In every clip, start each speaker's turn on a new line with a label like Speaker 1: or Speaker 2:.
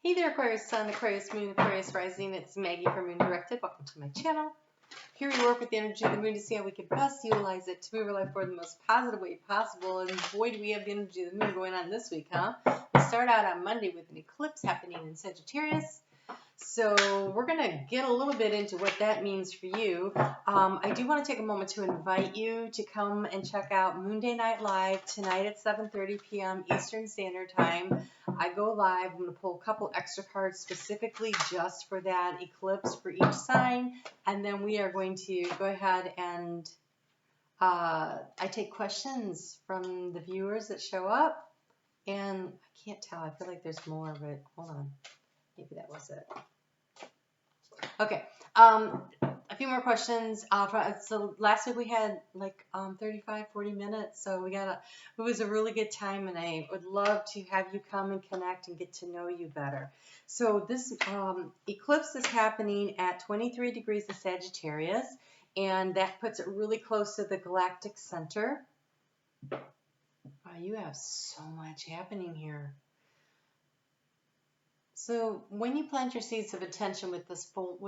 Speaker 1: Hey there, Aquarius Sun, Aquarius Moon, Aquarius Rising. It's Maggie from Moon Directed. Welcome to my channel. Here we work with the energy of the moon to see how we can best utilize it to move our life forward in the most positive way possible. And boy, do we have the energy of the moon going on this week, huh? We start out on Monday with an eclipse happening in Sagittarius. So we're going to get a little bit into what that means for you. I do want to take a moment to invite you to come and check out Moon Day Night Live tonight at 7:30 p.m. Eastern Standard Time. I go live. I'm going to pull a couple extra cards specifically just for that eclipse for each sign. And then we are going to go ahead and I take questions from the viewers that show up. And I can't tell. I feel like there's more, but hold on. Maybe that was it. Okay. A few more questions. So last week we had like 35, 40 minutes. So it was a really good time, and I would love to have you come and connect and get to know you better. So this eclipse is happening at 23 degrees of Sagittarius, and that puts it really close to the galactic center. You have so much happening here. So when you plant your seeds of intention with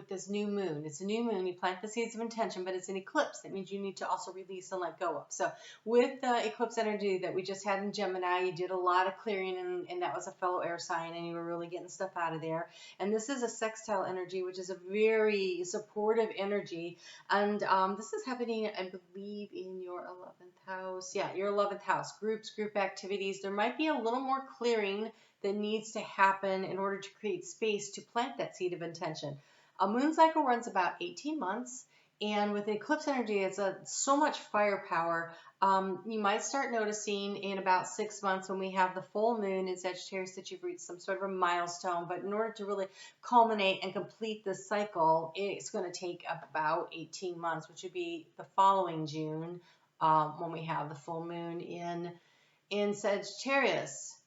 Speaker 1: this new moon, it's a new moon, you plant the seeds of intention, but it's an eclipse. That means you need to also release and let go of. So with the eclipse energy that we just had in Gemini, you did a lot of clearing, and that was a fellow air sign, and you were really getting stuff out of there. And this is a sextile energy, which is a very supportive energy. And this is happening, I believe, in your 11th house. Yeah, your 11th house. Group activities. There might be a little more clearing that needs to happen in order to create space to plant that seed of intention. A moon cycle runs about 18 months, and with eclipse energy, it's so much firepower. You might start noticing in about 6 months when we have the full moon in Sagittarius that you've reached some sort of a milestone, but in order to really culminate and complete this cycle, it's going to take about 18 months, which would be the following June when we have the full moon in Sagittarius.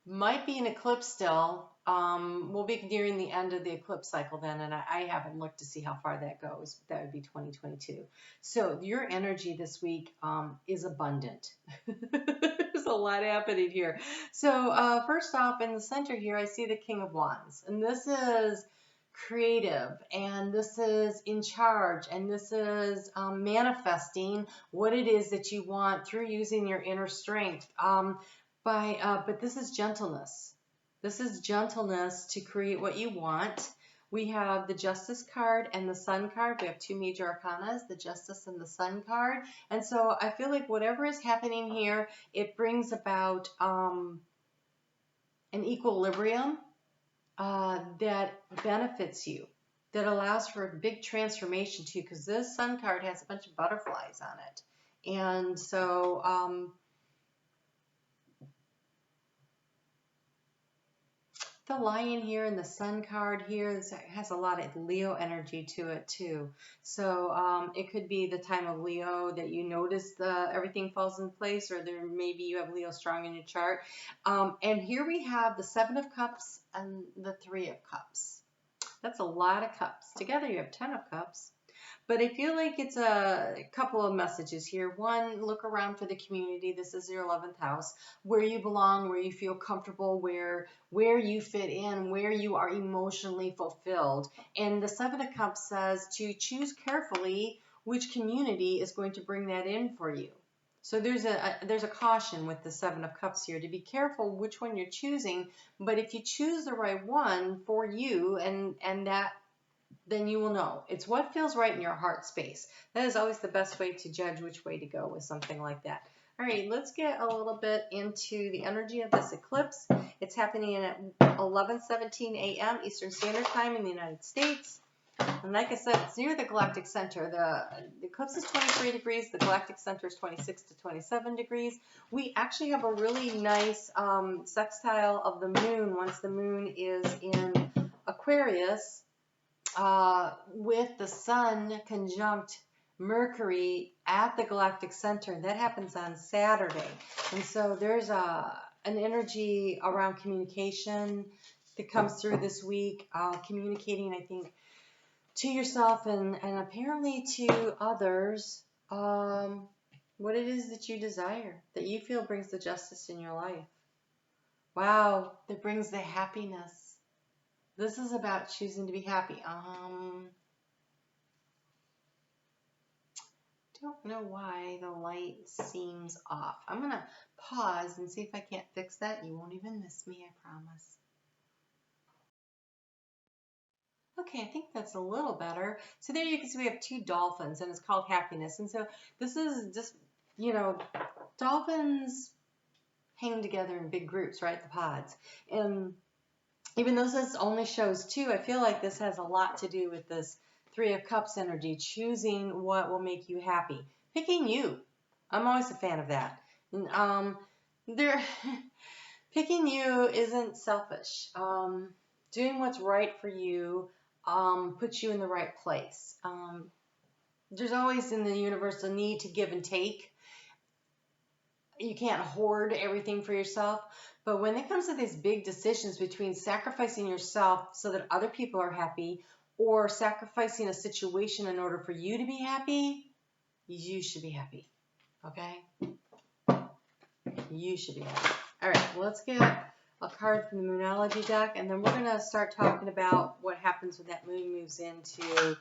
Speaker 1: Might be an eclipse still. We'll be nearing the end of the eclipse cycle then, and I haven't looked to see how far that goes. That would be 2022. So your energy this week is abundant. There's a lot happening here. So first off, in the center here, I see the King of Wands, and this is creative, and this is in charge, and this is manifesting what it is that you want through using your inner strength. But this is gentleness. This is gentleness to create what you want. We have the Justice card and the Sun card. We have two major arcanas, the Justice and the Sun card. And so I feel like whatever is happening here, it brings about an equilibrium that benefits you, that allows for a big transformation too, because this Sun card has a bunch of butterflies on it. And so the Lion here and the Sun card here has a lot of Leo energy to it too. So it could be the time of Leo that you notice everything falls in place, or maybe you have Leo strong in your chart. And here we have the Seven of Cups and the Three of Cups. That's a lot of cups. Together you have 10 of Cups. But I feel like it's a couple of messages here. One, look around for the community. This is your 11th house, where you belong, where you feel comfortable, where you fit in, where you are emotionally fulfilled. And the Seven of Cups says to choose carefully which community is going to bring that in for you. So there's a caution with the Seven of Cups here to be careful which one you're choosing. But if you choose the right one for you, and that, then you will know. It's what feels right in your heart space. That is always the best way to judge which way to go with something like that. All right, let's get a little bit into the energy of this eclipse. It's happening at 11:17 a.m. Eastern Standard Time in the United States. And like I said, it's near the galactic center. The eclipse is 23 degrees. The galactic center is 26 to 27 degrees. We actually have a really nice sextile of the moon once the moon is in Aquarius, with the Sun conjunct Mercury at the galactic center. That happens on Saturday. And so there's an energy around communication that comes through this week, communicating, I think, to yourself and apparently to others what it is that you desire, that you feel brings the justice in your life. Wow, that brings the happiness. This is about choosing to be happy. Don't know why the light seems off. I'm going to pause and see if I can't fix that. You won't even miss me, I promise. Okay, I think that's a little better. So there you can see we have two dolphins, and it's called happiness. And so this is just, you know, dolphins hang together in big groups, right? The pods. And even though this only shows two, I feel like this has a lot to do with this Three of Cups energy, choosing what will make you happy. Picking you. I'm always a fan of that. And, there, picking you isn't selfish. Doing what's right for you puts you in the right place. There's always in the universe a need to give and take. You can't hoard everything for yourself. But when it comes to these big decisions between sacrificing yourself so that other people are happy or sacrificing a situation in order for you to be happy, you should be happy. Okay? You should be happy. All right, well, let's get a card from the Moonology deck, and then we're going to start talking about what happens when that moon moves into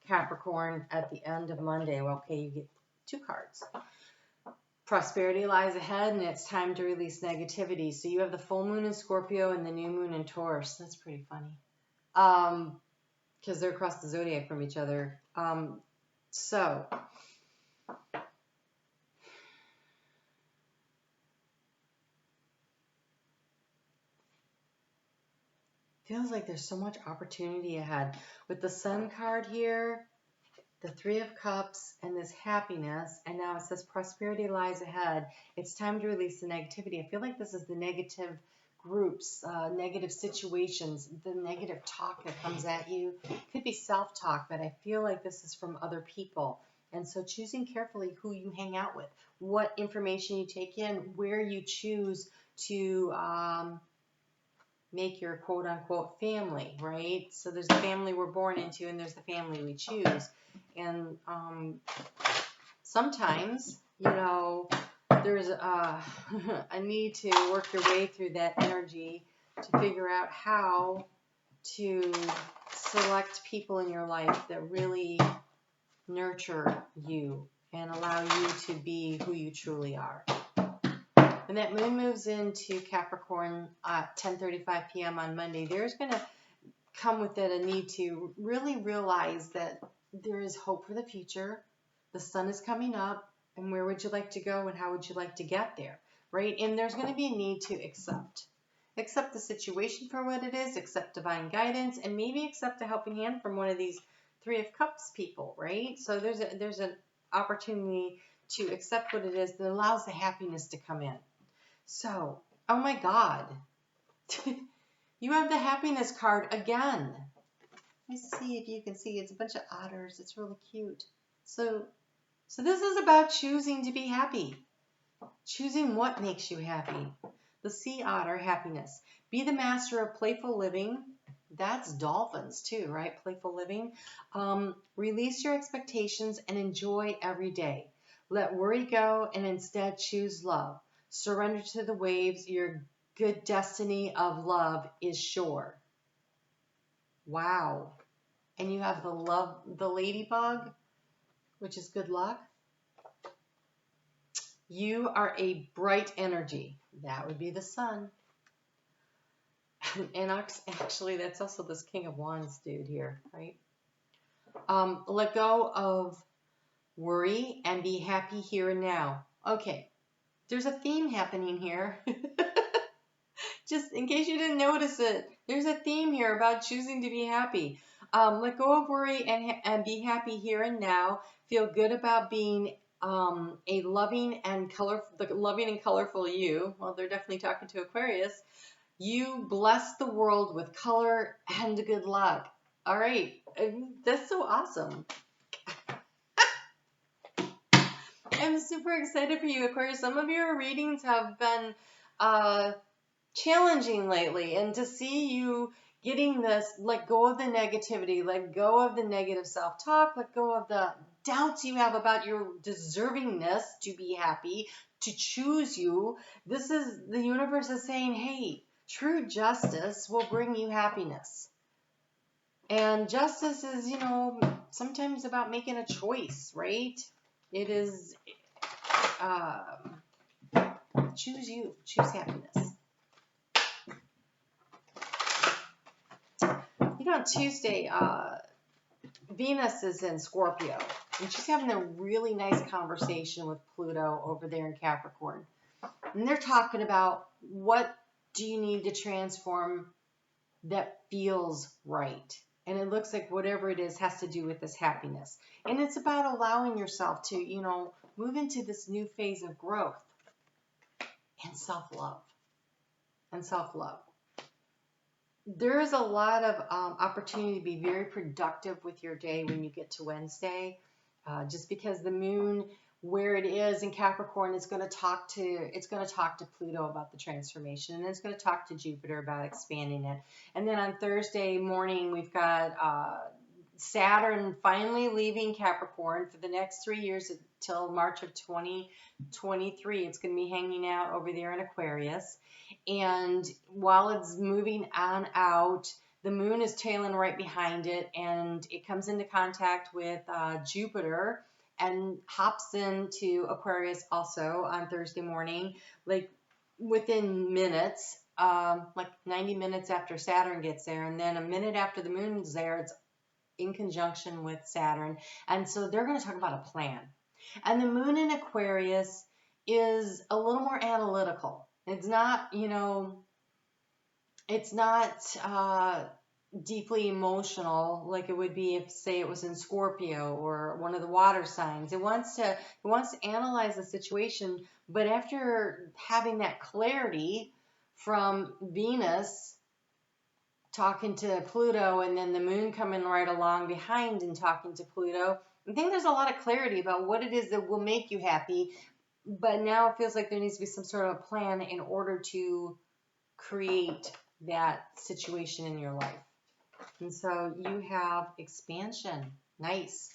Speaker 1: Capricorn at the end of Monday. Well, okay, you get two cards. Prosperity lies ahead, and it's time to release negativity. So you have the full moon in Scorpio and the new moon in Taurus. That's pretty funny. Because they're across the zodiac from each other. So feels like there's so much opportunity ahead. With the Sun card here, the Three of Cups, and this happiness, and now it says prosperity lies ahead. It's time to release the negativity. I feel like this is the negative groups, negative situations, the negative talk that comes at you. It could be self-talk, but I feel like this is from other people. And so choosing carefully who you hang out with, what information you take in, where you choose to make your quote-unquote family, right? So there's the family we're born into, and there's the family we choose. And sometimes, you know, there's a need to work your way through that energy to figure out how to select people in your life that really nurture you and allow you to be who you truly are. When that moon moves into Capricorn at 10:35 p.m. on Monday, there's going to come with it a need to really realize that there is hope for the future. The sun is coming up, and where would you like to go, and how would you like to get there, right? And there's going to be a need to accept the situation for what it is, accept divine guidance, and maybe accept a helping hand from one of these Three of Cups people, right? So there's an opportunity to accept what it is that allows the happiness to come in. So, oh my God, you have the happiness card again. Let me see if you can see. It's a bunch of otters. It's really cute. So this is about choosing to be happy. Choosing what makes you happy. The sea otter, happiness. Be the master of playful living. That's dolphins too, right? Playful living. Release your expectations and enjoy every day. Let worry go and instead choose love. Surrender to the waves. Your good destiny of love is sure. Wow. And you have the ladybug, which is good luck. You are a bright energy. That would be the sun. And actually, that's also this King of Wands dude here, right? Let go of worry and be happy here and now. Okay, there's a theme happening here. Just in case you didn't notice it, there's a theme here about choosing to be happy. Let go of worry and be happy here and now. Feel good about being a loving and colorful you. Well, they're definitely talking to Aquarius. You bless the world with color and good luck. All right, that's so awesome. I'm super excited for you, Aquarius. Some of your readings have been challenging lately, and to see you getting this, let go of the negativity, let go of the negative self-talk, let go of the doubts you have about your deservingness to be happy, to choose you. This is, the universe is saying, hey, true justice will bring you happiness. And justice is, sometimes about making a choice, right? It is, choose you, choose happiness. On Tuesday, Venus is in Scorpio, and she's having a really nice conversation with Pluto over there in Capricorn. And they're talking about, what do you need to transform that feels right? And it looks like whatever it is has to do with this happiness. And it's about allowing yourself to, move into this new phase of growth and self-love. There is a lot of opportunity to be very productive with your day when you get to Wednesday, just because the moon, where it is in Capricorn, is going to talk to Pluto about the transformation, and then it's going to talk to Jupiter about expanding it. And then on Thursday morning, we've got Saturn finally leaving Capricorn for the next 3 years until March of 2023. It's going to be hanging out over there in Aquarius. And while it's moving on out, the moon is tailing right behind it, and it comes into contact with Jupiter and hops into Aquarius also on Thursday morning, like within minutes, like 90 minutes after Saturn gets there. And then a minute after the moon's there, it's in conjunction with Saturn. And so they're going to talk about a plan. And the moon in Aquarius is a little more analytical. It's not, it's not deeply emotional like it would be if, say, it was in Scorpio or one of the water signs. It wants to analyze the situation, but after having that clarity from Venus talking to Pluto, and then the moon coming right along behind and talking to Pluto, I think there's a lot of clarity about what it is that will make you happy. But now it feels like there needs to be some sort of a plan in order to create that situation in your life. And so you have expansion. Nice.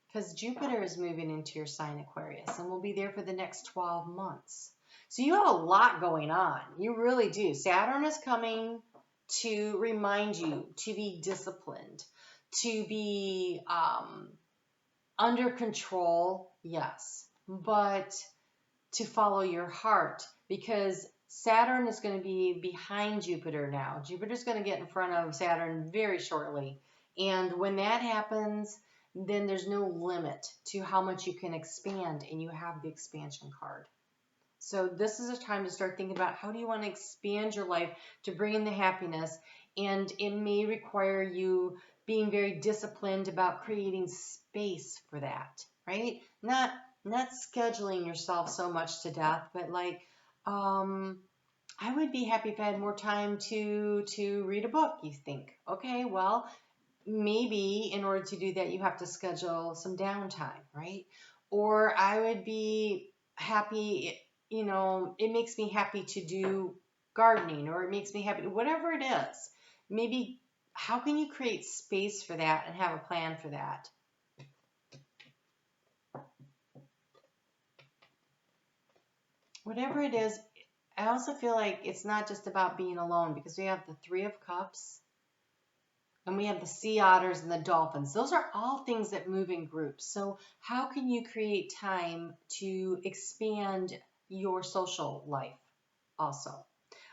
Speaker 1: Because Jupiter is moving into your sign Aquarius and will be there for the next 12 months. So you have a lot going on. You really do. Saturn is coming to remind you to be disciplined, to be under control, yes, but to follow your heart, because Saturn is going to be behind Jupiter now. Jupiter's going to get in front of Saturn very shortly. And when that happens, then there's no limit to how much you can expand, and you have the expansion card. So this is a time to start thinking about, how do you want to expand your life to bring in the happiness? And it may require you being very disciplined about creating space for that, right? Not scheduling yourself so much to death, but like, I would be happy if I had more time to read a book. You think, okay, well, maybe in order to do that, you have to schedule some downtime, right? Or I would be happy, it makes me happy to do gardening, or it makes me happy, whatever it is. Maybe how can you create space for that and have a plan for that? Whatever it is, I also feel like it's not just about being alone, because we have the Three of Cups and we have the sea otters and the dolphins. Those are all things that move in groups. So how can you create time to expand your social life also?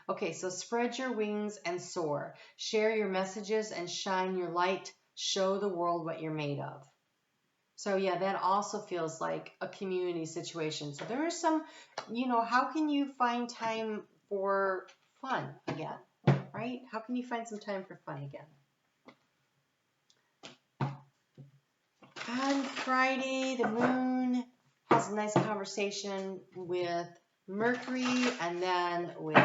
Speaker 1: Okay, so spread your wings and soar. Share your messages and shine your light. Show the world what you're made of. So yeah, that also feels like a community situation. So there is some, how can you find time for fun again, right? How can you find some time for fun again? On Friday, the moon has a nice conversation with Mercury, and then with,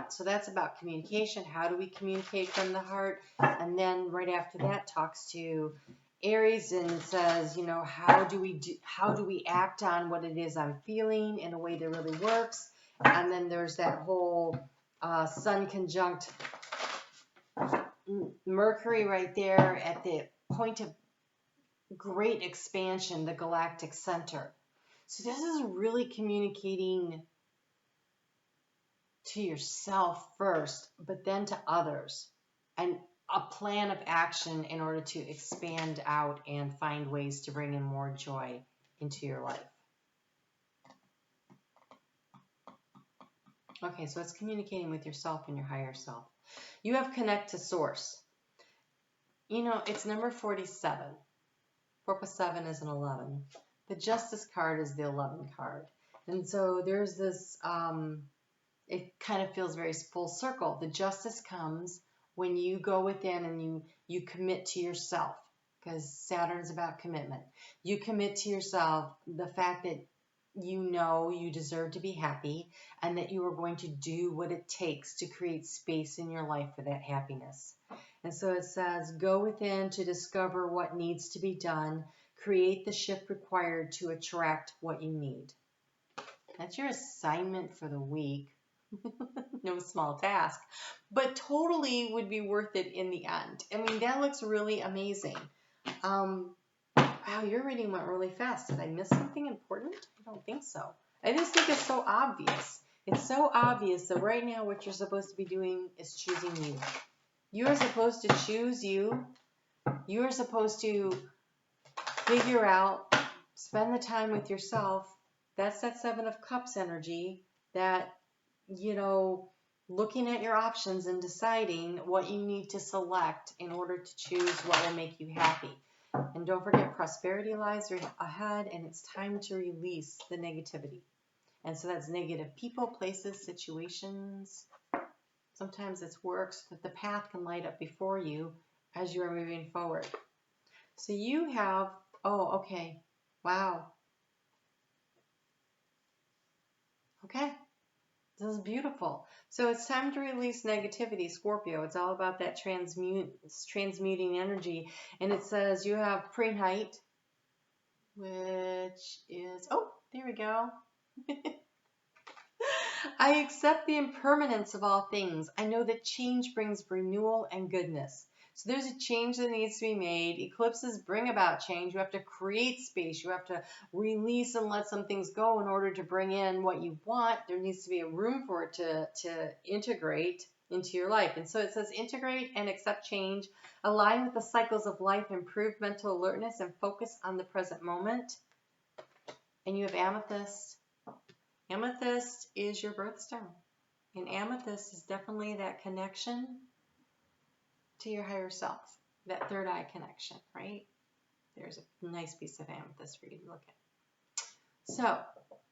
Speaker 1: so that's about communication. How do we communicate from the heart? And then right after that talks to Aries and says, how do we act on what it is I'm feeling in a way that really works? And then there's that whole Sun conjunct Mercury right there at the point of great expansion, the galactic center. So this is really communicating to yourself first, but then to others, and a plan of action in order to expand out and find ways to bring in more joy into your life. Okay, so it's communicating with yourself and your higher self. You have connect to source. You know, it's number 47. 4 plus 7 is an 11. The Justice card is the 11 card. And so there's this, it kind of feels very full circle. The justice comes when you go within and you commit to yourself, because Saturn is about commitment. You commit to yourself the fact that you know you deserve to be happy and that you are going to do what it takes to create space in your life for that happiness. And so it says, go within to discover what needs to be done, create the shift required to attract what you need. That's your assignment for the week. No small task, but totally would be worth it in the end. I mean, that looks really amazing. Wow, your reading went really fast. Did I miss something important? I don't think so. I just think it's so obvious. It's so obvious that right now what you're supposed to be doing is choosing you. You are supposed to choose you. You are supposed to figure out, spend the time with yourself. That's that 7 of Cups energy, that, you know, looking at your options and deciding what you need to select in order to choose what will make you happy. And don't forget, prosperity lies ahead, and it's time to release the negativity. And so that's negative people, places, situations. Sometimes it's work so that the path can light up before you as you are moving forward. So you have, oh, okay, wow. Okay. This is beautiful. So it's time to release negativity, Scorpio. It's all about that transmuting energy. And it says you have prehenite, which is, oh, there we go. I accept the impermanence of all things. I know that change brings renewal and goodness. So there's a change that needs to be made. Eclipses bring about change. You have to create space. You have to release and let some things go in order to bring in what you want. There needs to be a room for it to integrate into your life. And so it says integrate and accept change, align with the cycles of life, improve mental alertness, and focus on the present moment. And you have amethyst. Amethyst is your birthstone. And amethyst is definitely that connection to your higher self, that third eye connection, right? There's a nice piece of amethyst for you to look at. So,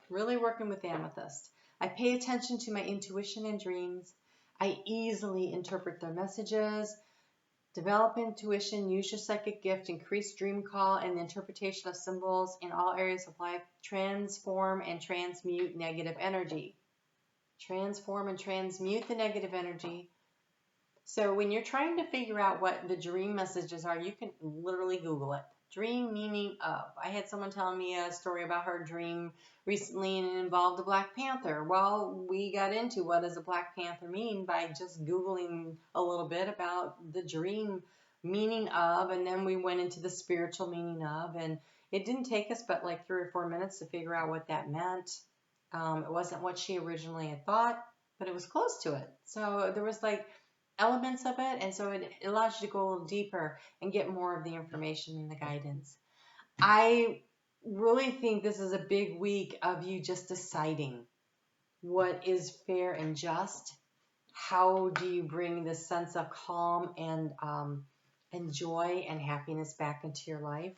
Speaker 1: really working with amethyst. I pay attention to my intuition and dreams. I easily interpret their messages. Develop intuition, use your psychic gift, increase dream call and the interpretation of symbols in all areas of life. Transform and transmute negative energy. Transform and transmute the negative energy. So when you're trying to figure out what the dream messages are, you can literally Google it. Dream meaning of. I had someone telling me a story about her dream recently, and it involved a Black Panther. Well, we got into what does a Black Panther mean by just Googling a little bit about the dream meaning of, and then we went into the spiritual meaning of, and it didn't take us but like 3 or 4 minutes to figure out what that meant. It wasn't what she originally had thought, but it was close to it. So there was like elements of it, and so it allows you to go a little deeper and get more of the information and the guidance. I really think this is a big week of you just deciding what is fair and just. How do you bring this sense of calm and joy and happiness back into your life,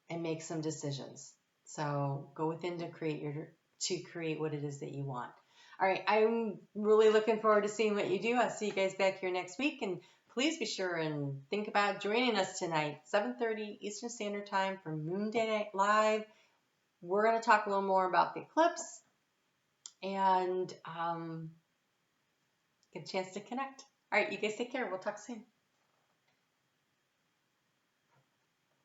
Speaker 1: and make some decisions. So go within to create what it is that you want. All right, I'm really looking forward to seeing what you do. I'll see you guys back here next week, and please be sure and think about joining us tonight, 7:30 Eastern Standard Time for Moon Day Live. We're going to talk a little more about the eclipse and get a chance to connect. All right, you guys take care. We'll talk soon.